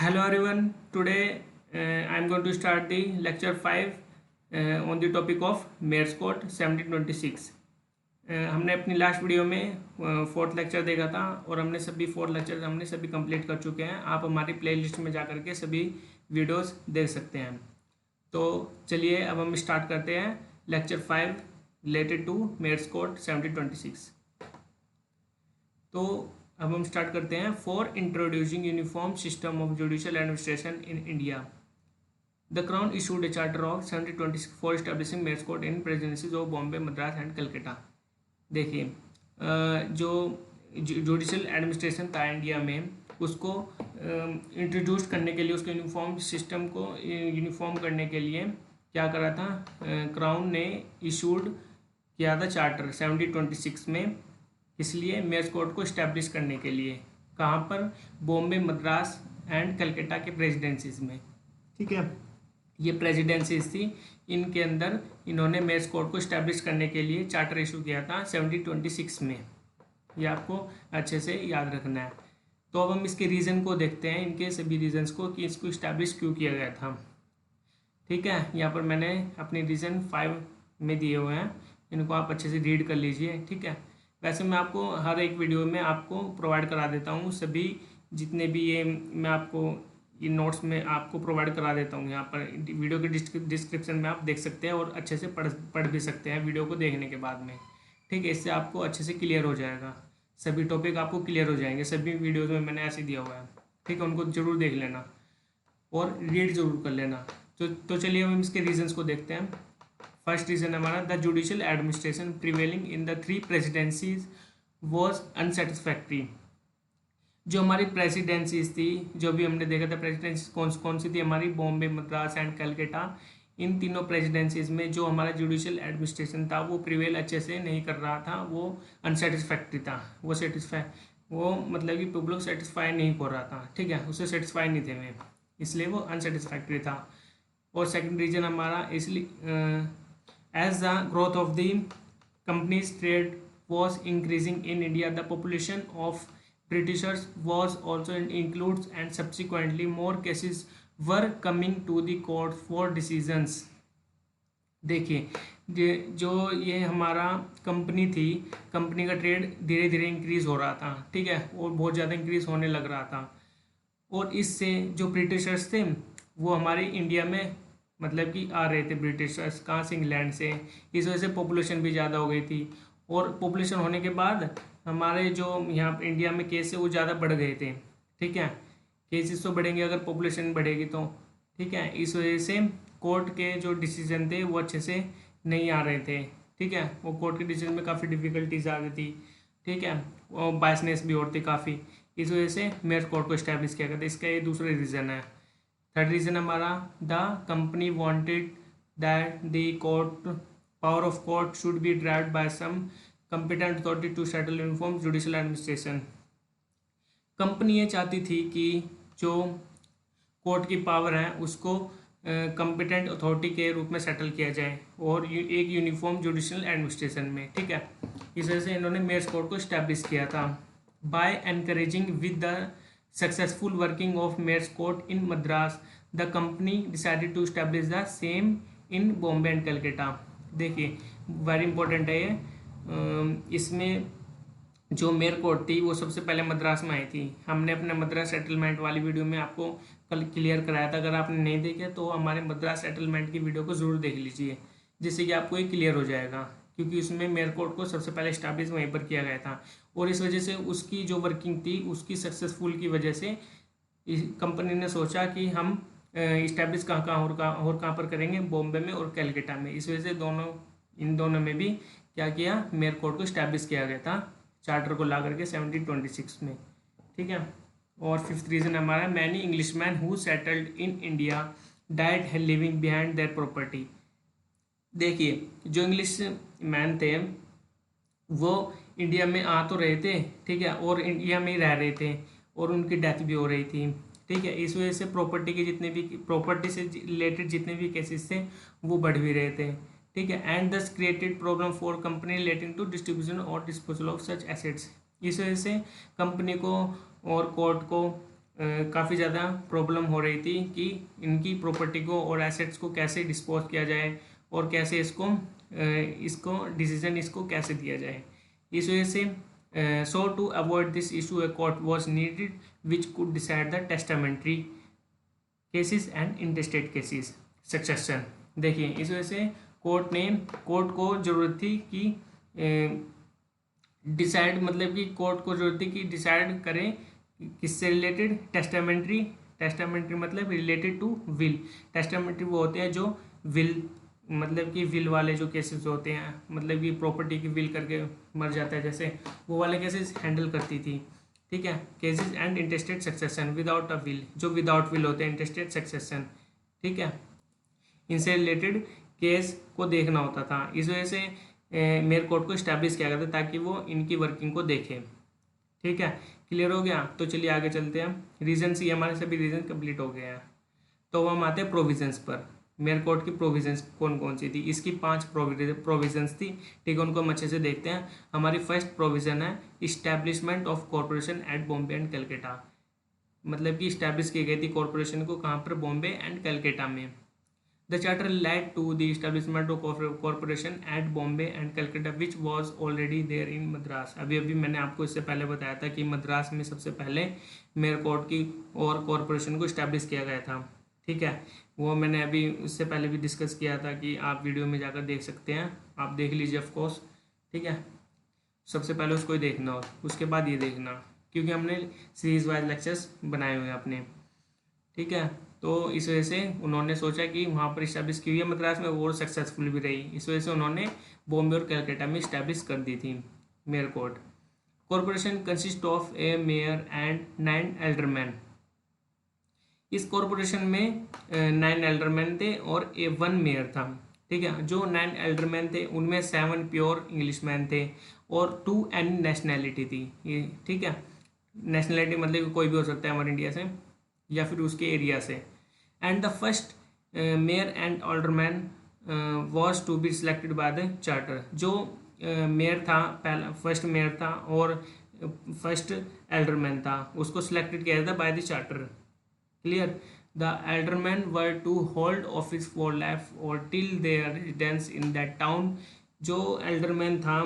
Hello everyone. Today I am going to start the lecture 5 on the topic of Mayer's Code 1726. हमने अपनी last video में fourth lecture देखा था और हमने सभी फोर्थ लेक्चर हमने सभी कंप्लीट कर चुके हैं। आप हमारी प्लेलिस्ट में जा करके सभी वीडियोस देख सकते हैं। तो चलिए अब हम स्टार्ट करते हैं lecture 5 related to mayor's code 1726। तो अब हम स्टार्ट करते हैं। For introducing uniform system of judicial administration in India, the crown issued a charter of 1726 for establishing mayor's code in presidencies of Bombay, Madras and Calcutta. देखिए, जो जुडिशियल एडमिनिस्ट्रेशन था India में, उसको इंट्रोड्यूस करने के लिए, उसके यूनिफॉर्म सिस्टम को यूनिफॉर्म करने के लिए क्या करा था, क्राउन ने इशूड किया था चार्टर 1726 में। इसलिए मेयर्स कोड को इस्टेब्लिश करने के लिए कहाँ पर, बॉम्बे, मद्रास एंड कलकत्ता के प्रेसिडेंसीज में। ठीक है, ये प्रेसिडेंसीज थी, इनके अंदर इन्होंने मेयर्स कोड को इस्टेब्लिश करने के लिए चार्टर इशू किया था 1726 में। ये आपको अच्छे से याद रखना है। तो अब हम इसके रीज़न को देखते हैं, इनके सभी रीजन्स को, कि इसको इस्टेब्लिश क्यों किया गया था। ठीक है, यहाँ पर मैंने अपने रीज़न 5 में दिए हुए हैं, इनको आप अच्छे से रीड कर लीजिए। ठीक है, वैसे मैं आपको हर एक वीडियो में आपको प्रोवाइड करा देता हूँ, सभी जितने भी ये मैं आपको ये नोट्स में आपको प्रोवाइड करा देता हूँ। यहाँ पर वीडियो के डिस्क्रिप्शन में आप देख सकते हैं और अच्छे से पढ़ भी सकते हैं वीडियो को देखने के बाद में। ठीक है, इससे आपको अच्छे से क्लियर हो जाएगा, सभी टॉपिक आपको क्लियर हो जाएंगे। सभी वीडियोज़ में मैंने ऐसे दिया हुआ है। ठीक है, उनको ज़रूर देख लेना और रीड ज़रूर कर लेना। तो चलिए हम इसके रीजंस को देखते हैं। फर्स्ट रीजन हमारा, the judicial administration prevailing in the 3 presidencies was unsatisfactory. जो हमारी प्रेसिडेंसीज थी, जो भी हमने देखा था प्रेसिडेंसी कौन सी थी हमारी, बॉम्बे, मद्रास एंड कलकत्ता। इन तीनों प्रेसिडेंसीज में जो हमारा जुडिशियल एडमिनिस्ट्रेशन था वो प्रिवेल अच्छे से नहीं कर रहा था, वो अनसेटिस्फैक्ट्री था। वो मतलब कि पब्लिक सेटिस्फाई नहीं हो रहा था। ठीक है, उससे सेटिस्फाई नहीं थे वे, इसलिए वो अनसेटिस्फैक्ट्री था। और सेकंड रीजन हमारा, इसलिए as the growth of the company's trade was increasing in India, the population of Britishers was also includes, and subsequently more cases were coming to the court for decisions। देखिए, जो ये हमारा company थी, company का trade धीरे धीरे increase हो रहा था। ठीक है, और बहुत ज़्यादा इंक्रीज होने लग रहा था, और इससे जो ब्रिटिशर्स थे वो हमारे इंडिया में मतलब कि आ रहे थे। ब्रिटिशर्स कहाँ से, इंग्लैंड से। इस वजह से पॉपुलेशन भी ज़्यादा हो गई थी, और पॉपुलेशन होने के बाद हमारे जो यहाँ इंडिया में केस है वो ज़्यादा बढ़ गए थे। ठीक है, केसेस तो बढ़ेंगे अगर पॉपुलेशन बढ़ेगी तो। ठीक है, इस वजह से कोर्ट के जो डिसीजन थे वो अच्छे से नहीं आ रहे थे। ठीक है, वो कोर्ट के डिसीजन में काफ़ी डिफ़िकल्टीज आ रही थी। ठीक है, और बायसनेस भी और थी काफ़ी। इस वजह से मेयर्स कोर्ट को इस्टेब्लिश किया गया था। इसका ये दूसरा रीज़न है। थर्ड रीज़न हमारा, the company wanted that the court power of court should be derived by some competent authority to settle uniform judicial administration. Company ये चाहती थी कि जो कोर्ट की पावर है उसको कंपिटेंट अथॉरिटी के रूप में सेटल किया जाए, और एक यूनिफॉर्म जुडिशियल एडमिनिस्ट्रेशन में। ठीक है, इस वजह से इन्होंने मेयर्स कोर्ट को इस्टेब्लिश किया था। By encouraging with the successful working of mayor's court in Madras, the company decided to establish the same in Bombay and Calcutta। देखिए, वेरी इंपॉर्टेंट है ये। इसमें जो मेयर कोर्ट थी वो सबसे पहले मद्रास में आई थी। हमने अपने मद्रास सेटलमेंट वाली वीडियो में आपको कल क्लियर कराया था। अगर आपने नहीं देखे तो हमारे मद्रास सेटलमेंट की वीडियो को ज़रूर देख लीजिए, जिससे कि आपको ये क्लियर हो जाएगा, क्योंकि उसमें मेयर कोर्ट को सबसे पहले इस्टेब्लिश वहीं पर किया गया था। और इस वजह से उसकी जो वर्किंग थी उसकी सक्सेसफुल की वजह से कंपनी ने सोचा कि हम इस्टेब्लिश कहाँ कहाँ पर करेंगे, बॉम्बे में और कलकत्ता में। इस वजह से इन दोनों में भी क्या किया, मेयर कोर्ट को इस्टेब्लिश किया गया था, चार्टर को ला करके 1726 में। ठीक है, और फिफ्थ रीज़न हमारा, many Englishman who settled in India died है लिविंग बिहाइंड देयर प्रॉपर्टी। देखिए, जो इंग्लिश मैन थे वो इंडिया में आ तो रहे थे, ठीक है, और इंडिया में ही रह रहे थे, और उनकी डेथ भी हो रही थी। ठीक है, इस वजह से प्रॉपर्टी से रिलेटेड जितने भी केसेस थे वो बढ़ भी रहे थे। ठीक है, and this created problem for company relating to distribution और डिस्पोजल ऑफ सच एसेट्स। इस वजह से कंपनी को और कोर्ट को काफ़ी ज़्यादा प्रॉब्लम हो रही थी कि इनकी प्रॉपर्टी को और एसेट्स को कैसे डिस्पोज किया जाए और कैसे इसको डिसीजन इसको कैसे दिया जाए। इस वजह से so to avoid this issue a court was needed which could decide the testamentary cases and intestate cases succession. देखिए इस वजह से कोर्ट को ज़रूरत थी कि डिसाइड मतलब कि कोर्ट को जरूरत थी कि डिसाइड करें किससे रिलेटेड, टेस्टामेंट्री मतलब रिलेटेड टू विल। टेस्टामेंट्री वो होते हैं जो विल मतलब कि विल वाले जो केसेस होते हैं, मतलब कि प्रॉपर्टी की विल करके मर जाता है जैसे, वो वाले केसेस हैंडल करती थी। ठीक है, cases and intestate succession without a will, जो विदाउट विल होते हैं इंटेस्टेड सक्सेशन। ठीक है, इनसे रिलेटेड केस को देखना होता था। इस वजह से मेयर कोर्ट को इस्टेब्लिश किया गया था ताकि वो इनकी वर्किंग को देखे। ठीक है, क्लियर हो गया। तो चलिए आगे चलते हैं। रीजन सी, हमारे सभी रीजन कंप्लीट हो गए हैं। तो हम आते हैं प्रोविजंस पर। मेयर कोर्ट की प्रोविजंस कौन कौन सी थी? इसकी 5 प्रोविजंस थी। ठीक है, उनको हम अच्छे से देखते हैं। हमारी फर्स्ट प्रोविजन है establishment of corporation at Bombay and Calcutta. मतलब कि इस्टेब्लिश की गई थी कॉरपोरेशन को कहाँ पर? बॉम्बे एंड कलकत्ता में। The charter led to the establishment of corporation at Bombay and Calcutta, which was already there in Madras. अभी मैंने आपको इससे पहले बताया था कि मद्रास में सबसे पहले मेयर कोर्ट की और कॉरपोरेशन को इस्टेब्लिश किया गया था। ठीक है, वो मैंने अभी उससे पहले भी डिस्कस किया था कि आप वीडियो में जाकर देख सकते हैं, आप देख लीजिए ऑफकोर्स। ठीक है, सबसे पहले उसको ही देखना और उसके बाद ये देखना, क्योंकि हमने सीरीज वाइज लेक्चर्स बनाए हुए हैं अपने। ठीक है, तो इस वजह से उन्होंने सोचा कि वहाँ पर इस्टेब्लिश की हुई है मद्रास में, और सक्सेसफुल भी रही। इस वजह से उन्होंने बॉम्बे और कलकत्ता में इस्टेब्लिश कर दी थी mayor court. Corporation consist of A mayor and 9 alderman. इस कॉरपोरेशन में 9 एल्डरमैन थे और 1 मेयर था। ठीक है, जो 9 एल्डरमैन थे उनमें 7 प्योर इंग्लिशमैन थे और 2 एनी नेशनैलिटी थी। ये ठीक है, नेशनैलिटी मतलब कोई भी हो सकता है हमारे इंडिया से या फिर उसके एरिया से। And the first mayor and alderman was to be selected by the charter. जो मेयर था, पहला फर्स्ट मेयर था और फर्स्ट एल्डरमैन था, उसको सिलेक्टेड किया था by the charter. Clear? The alderman were to hold office for life और till their residence in that town. जो एल्डरमैन था,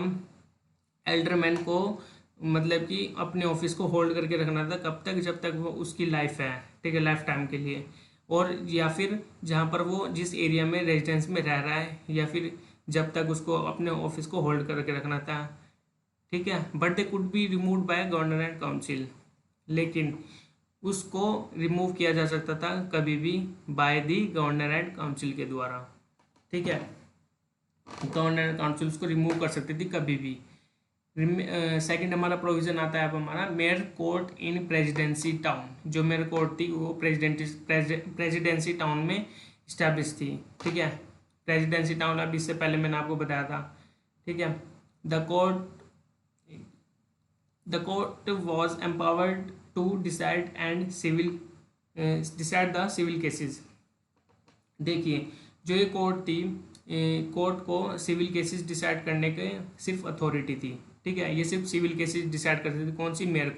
एल्डरमैन को मतलब कि अपने ऑफिस को होल्ड करके रखना था, कब तक? जब तक वो उसकी लाइफ है। ठीक है, लाइफ टाइम के लिए। और या फिर जहाँ पर वो जिस एरिया में रेजिडेंस में रह रहा है, या फिर जब तक उसको अपने ऑफिस को होल्ड करके रखना था। ठीक है, but they could be remove by governor and council. लेकिन उसको रिमूव किया जा सकता था कभी भी by the governor and council के द्वारा। ठीक है, गवर्नर एंड काउंसिल उसको रिमूव कर सकती थी कभी भी। सेकंड हमारा प्रोविजन आता है अब हमारा मेयर कोर्ट इन प्रेसिडेंसी टाउन। जो मेयर कोर्ट थी वो प्रेसिडेंसी टाउन में इस्टेब्लिश थी। ठीक है, प्रेसिडेंसी टाउन अब इससे पहले मैंने आपको बताया था। ठीक है, the court was empowered to decide the civil cases. देखिए, जो ये कोर्ट थी, कोर्ट को सिविल केसेस डिसाइड करने के सिर्फ अथॉरिटी थी। ठीक है, ये सिर्फ सिविल केसेस डिसाइड कर सकती थी। कौन सी? मेयर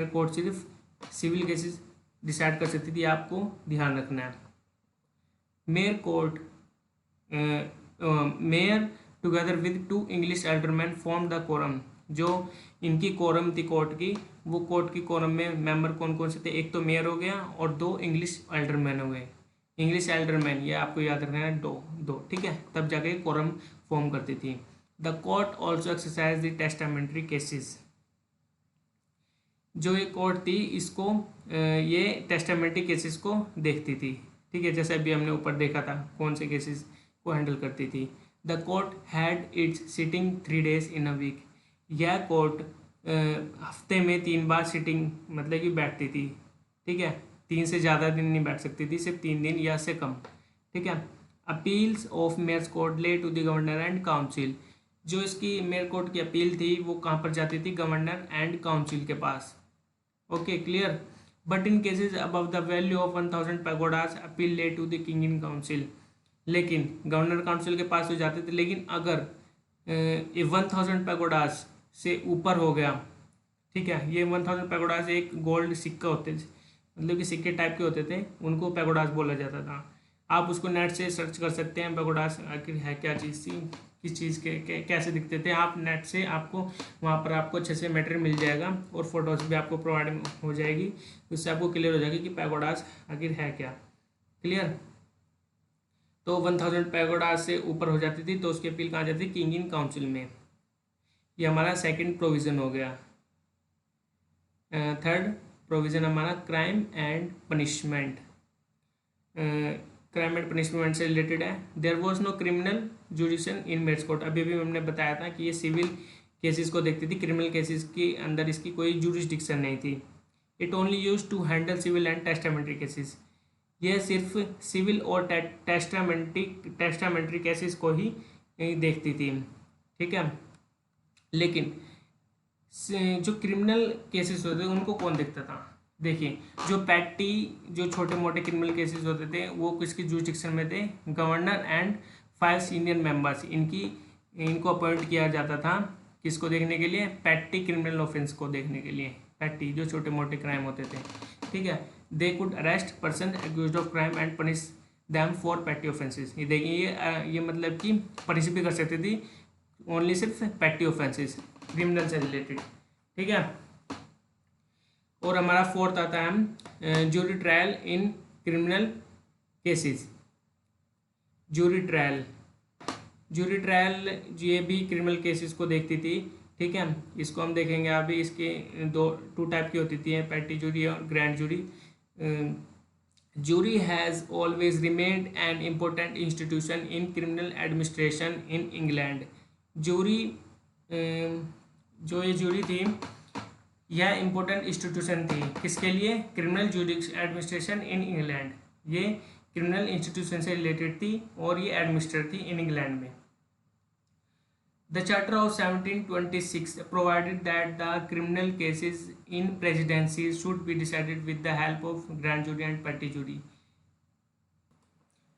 कोर्ट सिर्फ सिविल केसेस डिसाइड कर सकती थी। आपको ध्यान रखना है, mayor together with 2 English alderman form the quorum. जो इनकी कोरम थी कोर्ट की, वो कोर्ट की कोरम में मेंबर कौन कौन से थे? एक तो मेयर हो गया और 2 इंग्लिश एल्डरमैन हो गए। इंग्लिश एल्डरमैन, ये आपको याद रखना है, दो। ठीक है, तब जाके कोरम फॉर्म करती थी। The court also exercise the testamentary cases. जो ये कोर्ट थी इसको ये टेस्टामेंट्री केसेस को देखती थी। ठीक है, जैसे अभी हमने ऊपर देखा था कौन से केसेस को हैंडल करती थी। The court had its sitting 3 days in a week. यह कोर्ट हफ्ते में 3 बार सिटिंग मतलब कि बैठती थी। ठीक है, 3 से ज़्यादा दिन नहीं बैठ सकती थी, सिर्फ 3 दिन या से कम। ठीक है, appeals of mayor's court lay to the governor and council. जो इसकी मेयर कोर्ट की अपील थी वो कहाँ पर जाती थी? गवर्नर एंड काउंसिल के पास। Okay, clear? But in cases above the value of 1000 pagodas appeal lay to the king in council. लेकिन गवर्नर काउंसिल के पास तो जाते थे, लेकिन अगर 1000 पैगोडास से ऊपर हो गया, ठीक है। ये 1000 पैगोडाज एक गोल्ड सिक्का होते थे, मतलब कि सिक्के टाइप के होते थे, उनको पैगोडाज बोला जाता था। आप उसको नेट से सर्च कर सकते हैं, पैगोडाज आखिर है क्या चीज़ थी, किस चीज़ के कैसे दिखते थे। आप नेट से आपको वहाँ पर आपको अच्छे से मटेरियल मिल जाएगा और फोटोज भी आपको प्रोवाइड हो जाएगी, उससे आपको क्लियर हो जाएगी कि पैगोडाज आखिर है क्या। क्लियर। तो 1000 पैगोडाज से ऊपर हो जाती थी तो उसकी अपील कहाँ जाती थी, किंग इन काउंसिल में। ये हमारा सेकंड प्रोविज़न हो गया। थर्ड प्रोविज़न हमारा crime and punishment. Crime and punishment से रिलेटेड है। There was no criminal jurisdiction in mayor's court. अभी भी हमने बताया था कि ये सिविल केसेस को देखती थी, क्रिमिनल केसेस के अंदर इसकी कोई जुरिस्डिक्शन नहीं थी। It only use to handle civil and testamentary cases. यह सिर्फ सिविल और टेस्टामेंट्री केसेस को ही देखती थी। ठीक है। लेकिन जो क्रिमिनल केसेस होते थे उनको कौन देखता था। देखिए, जो पैटी जो छोटे मोटे क्रिमिनल केसेस होते थे वो किसकी जुरिस्डिक्शन में थे, गवर्नर एंड 5 सीनियर मेंबर्स, इनको अपॉइंट किया जाता था। किसको देखने के लिए, पैटी क्रिमिनल ऑफेंस को देखने के लिए। पैटी जो छोटे मोटे क्राइम होते थे। ठीक है। They could arrest person accused of crime and punish them for petty offences. ये देखिए, ये मतलब कि पनिश भी कर सकती थी ओनली सिर्फ पैटी ऑफेंसेस, क्रिमिनल से रिलेटेड। ठीक है। और हमारा फोर्थ आता है jury trial in criminal cases. Jury trial ये भी क्रिमिनल केसेस को देखती थी। ठीक है। इसको हम देखेंगे अभी। इसके टू टाइप की होती थी, पैटी जूरी और grand jury. Jury has always remained an important institution in criminal administration in England. Jury जो ये जूरी थी यह इम्पोर्टेंट इंस्टीट्यूशन थी किसके लिए, criminal jurisdiction administration in England. ये क्रिमिनल इंस्टीट्यूशन से रिलेटेड थी और ये एडमिनिस्ट्रेटर थी इन इंग्लैंड में। The charter of 1726 provided that the criminal cases in presidency should be decided with the help of grand jury and petty jury.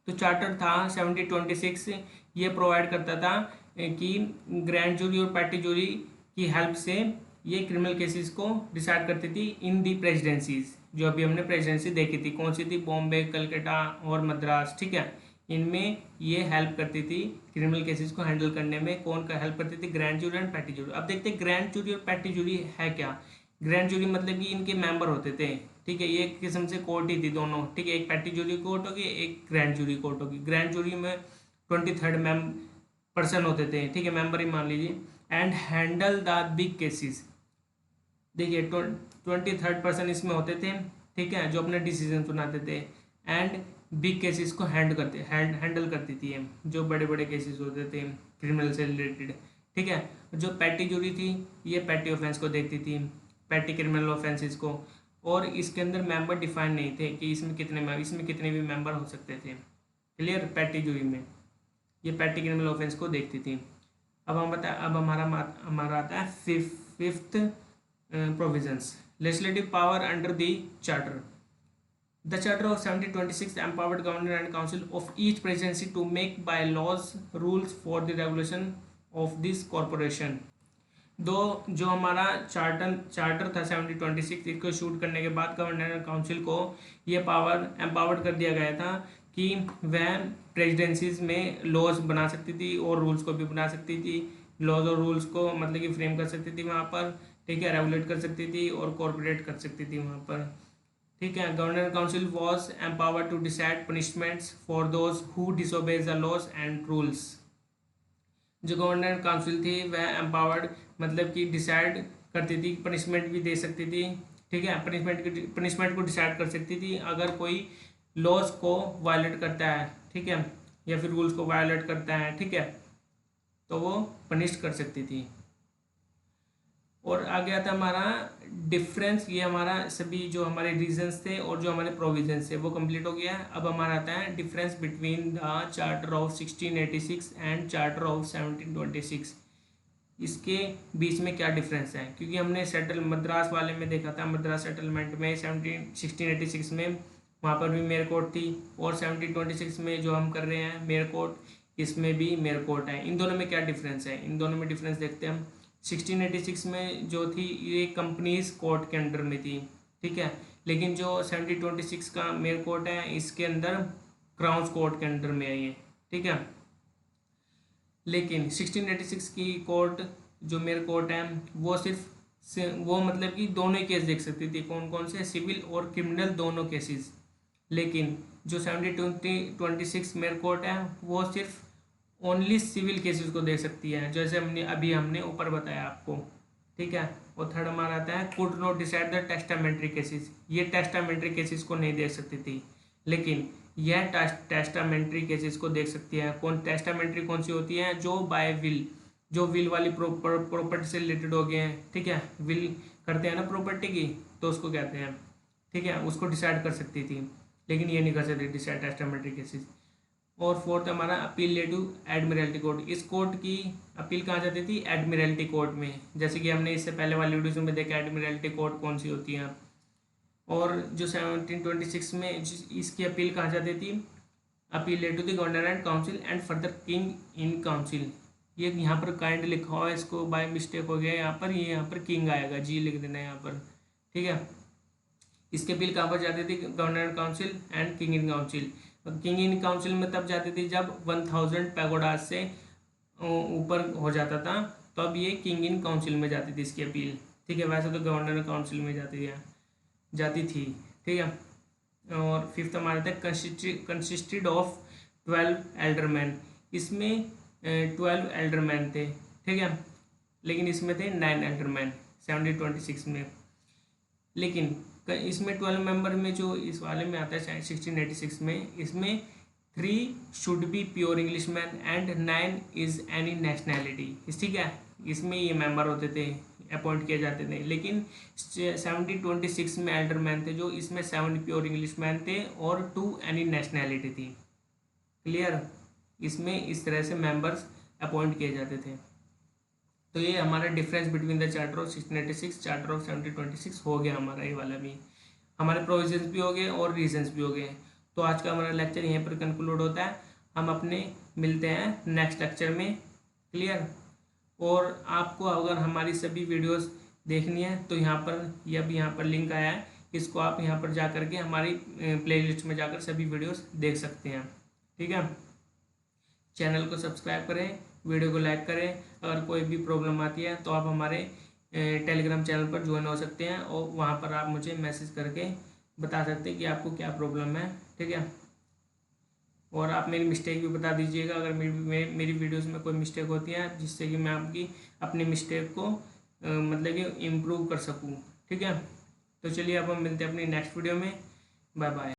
तो charter था 1726, ये प्रोवाइड करता था कि ग्रैंड जूरी और पैटी जूरी की हेल्प से ये क्रिमिनल केसेस को डिसाइड करती थी इन दी प्रेसिडेंसीज। जो अभी हमने प्रेसिडेंसी देखी थी, कौन सी थी, बॉम्बे, कलकत्ता और मद्रास। ठीक है। इनमें ये हेल्प करती थी क्रिमिनल केसेस को हैंडल करने में। कौन का हेल्प करती थी, grand jury and petty jury. अब देखते हैं ग्रैंड जूरी और पैटी जूरी है क्या। ग्रैंड जूरी मतलब कि इनके मेंबर होते थे। ठीक है। ये एक किस्म से कोर्ट ही थी दोनों। ठीक है। एक पैटी जूरी कोर्ट होगी, एक ग्रैंड जूरी कोर्ट होगी। ग्रैंड जूरी में 23rd पर्सन होते थे। ठीक है, मेंबर ही मान लीजिए। And handle the big cases. देखिए 23rd पर्सन इसमें होते थे। ठीक है, जो अपने डिसीजन सुनाते थे। एंड बिग केसेस को हैंडल करती थी जो बड़े बड़े केसेस होते थे क्रिमिनल से रिलेटेड। ठीक है। जो पैटी जूरी थी ये पैटी ऑफेंस को देखती थी, पैटी क्रिमिनल ऑफेंसेस को। और इसके अंदर मेंबर डिफाइन नहीं थे कि इसमें कितने भी मेंबर हो सकते थे। क्लियर। पैटी जूरी में ये पैटी क्रिमिनल ऑफेंस को देखती थी। अब हमारा आता है fifth provisions. Legislative power under the charter. The Charter of 1726 empowered governor and council of each presidency to make bylaws rules for the regulation of this corporation. जो हमारा चार्टर था 1726, इसको शूट करने के बाद गवर्नर एंड काउंसिल को ये power empowered कर दिया गया था कि वह प्रेसिडेंसीज में लॉज बना सकती थी और रूल्स को भी बना सकती थी। लॉज और रूल्स को मतलब कि फ्रेम कर सकती थी वहाँ पर। ठीक है। रेगुलेट कर सकती थी और कॉर्पोरेट कर सकती थी वहाँ पर। ठीक है। Governor council was empowered to decide punishments for those who disobeys the laws and rules. जो गवर्नर काउंसिल थी वह एम्पावर्ड मतलब कि डिसाइड करती थी, पनिशमेंट भी दे सकती थी। ठीक है। पनिशमेंट को डिसाइड कर सकती थी अगर कोई लॉज को वायलेट करता है। ठीक है। या फिर रूल्स को वायलेट करता है। ठीक है। तो वो पनिश कर सकती थी। और आगे आता हमारा डिफरेंस। ये हमारा सभी जो हमारे रीजन्स थे और जो हमारे प्रोविजंस थे वो कंप्लीट हो गया। अब हमारा आता है difference between the charter of 1686 and charter of 1726। इसके बीच में क्या डिफरेंस है, क्योंकि हमने मद्रास वाले में देखा था, मद्रास सेटलमेंट में 1686 में वहाँ पर भी मेयर कोर्ट थी। और 1726 में जो हम कर रहे हैं मेयर कोर्ट, इसमें भी मेयर कोर्ट है। इन दोनों में क्या डिफरेंस है, इन दोनों में डिफरेंस देखते हैं हम। 1686 में जो थी ये कंपनीज कोर्ट के अंडर में थी, ठीक है। लेकिन जो 1726 का मेयर कोर्ट है इसके अंदर क्राउन कोर्ट के अंडर में है ये, ठीक है। लेकिन 1686 की कोर्ट जो मेयर कोर्ट है वो वो मतलब कि दोनों ही केस देख सकती थी, कौन कौन से, सिविल और क्रिमिनल दोनों केसेस। लेकिन जो 1726 मेयर कोर्ट है वो सिर्फ ओनली सिविल केसेस को देख सकती है, जैसे हमने ऊपर बताया आपको, ठीक है। और थर्ड हमारा आता है could not decide the testamentary cases, ये टेस्टामेंट्री केसेस को नहीं देख सकती थी, लेकिन यह टेस्टामेंट्री केसेस को देख सकती है। टेस्टामेंट्री कौन सी होती है, जो बाय विल, जो विल वाली प्रॉपर्टी से रिलेटेड हो गए हैं, ठीक है। विल करते हैं ना प्रॉपर्टी की, तो उसको कहते हैं, ठीक है, उसको डिसाइड कर सकती थी, लेकिन ये नहीं कर सकती डिसाइड टेस्टामेंट्री केसेस। और फोर्थ हमारा अपील टू एडमिरल्टी कोर्ट, इस कोर्ट की अपील कहाँ जाती थी, एडमिरल्टी कोर्ट में, जैसे कि हमने इससे पहले वाली वीडियो में देखा एडमिरल्टी कोर्ट कौन सी होती है। और जो 1726 में इसकी अपील कहाँ जाती थी, appeal to the governor and council and further king in council, ये यहाँ पर काइंड लिखा हुआ है, इसको बाय मिस्टेक हो गया यहाँ पर, ये यहाँ पर किंग आएगा, जी लिख देना है यहाँ पर, ठीक है। इसके बिल कहाँ पर जाती थी, governor council and king in council. King in council में तब जाती थी जब 1000 पैगोडाज से ऊपर हो जाता था, तो अब ये किंग इन काउंसिल में जाती थी इसकी अपील, ठीक है। वैसे तो गवर्नर काउंसिल में जाती थी, ठीक है। और फिफ्थ हमारा था कंसिस्टेड ऑफ 12 एल्डरमैन, इसमें 12 एल्डरमैन थे, ठीक है, लेकिन इसमें थे 9 एल्डरमैन 1726 में। लेकिन इसमें 12 मेंबर में जो इस वाले में आता है 1686 में, इसमें 3 should be pure English man and 9 is any nationality, ठीक है। इसमें ये मेंबर होते थे, अपॉइंट किए जाते थे। लेकिन 1726 में एल्डरमैन थे जो, इसमें 7 प्योर इंग्लिश मैन थे और 2 एनी नेशनैलिटी थी, क्लियर। इसमें इस तरह से मेंबर्स अपॉइंट किए जाते थे। तो ये हमारा difference between the charter of 1686 charter of 1726 हो गया हमारा, ये वाला भी हमारे प्रोविजंस भी हो गए और रीजंस भी हो गए। तो आज का हमारा लेक्चर यहीं पर कंक्लूड होता है, हम अपने मिलते हैं नेक्स्ट लेक्चर में, क्लियर। और आपको अगर हमारी सभी वीडियोस देखनी है तो यहाँ पर लिंक आया है, इसको आप यहाँ पर जा करके हमारी प्लेलिस्ट में जाकर सभी वीडियोस देख सकते हैं, ठीक है। चैनल को सब्सक्राइब करें, वीडियो को लाइक करें। अगर कोई भी प्रॉब्लम आती है तो आप हमारे टेलीग्राम चैनल पर ज्वाइन हो सकते हैं और वहाँ पर आप मुझे मैसेज करके बता सकते हैं कि आपको क्या प्रॉब्लम है, ठीक है। और आप मेरी मिस्टेक भी बता दीजिएगा अगर मेरी वीडियोस में कोई मिस्टेक होती है, जिससे कि मैं आपकी अपनी मिस्टेक को मतलब कि इम्प्रूव कर सकूँ, ठीक है। तो चलिए अब हम मिलते हैं अपनी नेक्स्ट वीडियो में, बाय बाय।